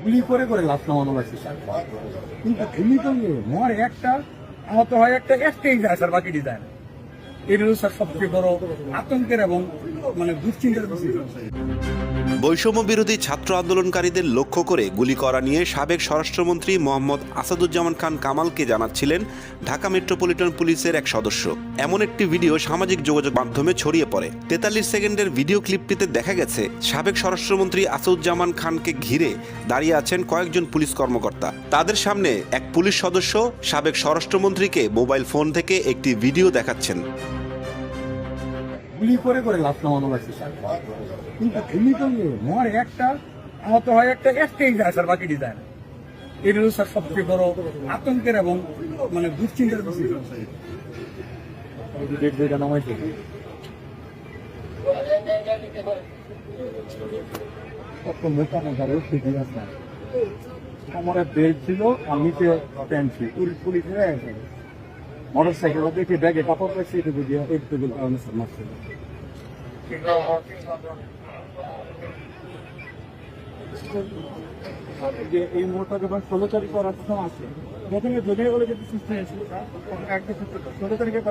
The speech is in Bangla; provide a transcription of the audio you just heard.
গুলি করে করে লাশ নামানো লাগছে স্যার। কিন্তু গুলি করলে মরে একটা, আহত হয় একটা, একটাই যায় স্যার, বাকিটি যায় না। এটা হলো স্যার সবচেয়ে বড় আতঙ্কের এবং দুশ্চিন্তার বিষয়। বৈষম্য বিরোধী ছাত্র আন্দোলনকারীদের লক্ষ্য করে গুলি করা নিয়ে সাবেক স্বরাষ্ট্রমন্ত্রী মোহাম্মদ আসাদুজ্জামান খান কামালকে জানাচ্ছিলেন ঢাকা মেট্রোপলিটন পুলিশের এক সদস্য। এমন একটি ভিডিও সামাজিক যোগাযোগ মাধ্যমে ছড়িয়ে পড়ে। 43 সেকেন্ডের ভিডিও ক্লিপটিতে দেখা গেছে সাবেক স্বরাষ্ট্রমন্ত্রী আসাদুজ্জামান খানকে ঘিরে দাঁড়িয়ে আছেন কয়েকজন পুলিশ কর্মকর্তা। তাদের সামনে এক পুলিশ সদস্য সাবেক স্বরাষ্ট্রমন্ত্রীকে মোবাইল ফোন থেকে একটি ভিডিও দেখাচ্ছেন। গুলি করে করে লাশ নামানো লাগছে স্যার। কিন্তু গুলি করলে মরে একটা, আহত হয় একটা, একটাই যায় স্যার, বাকিটি যায় না। এটা হলো স্যার সবচেয়ে বড় আতঙ্কের এবং দুশ্চিন্তার বিষয়। নামাইছে আমার বেল্ট ছিল, আমি প্যান্ট ছিল, পুলিশ হয়ে গেছে। মোটর সাইকেল দেখে ব্যাগে কাপড় পাইছি, একটু বুঝিয়ে একটু মারছিল। এই মুহূর্তে যখন 16 তারিখ করার সময় আছে, প্রথমে যদিও বলে যেতে সুস্থ হয়েছিল, 16 তারিখের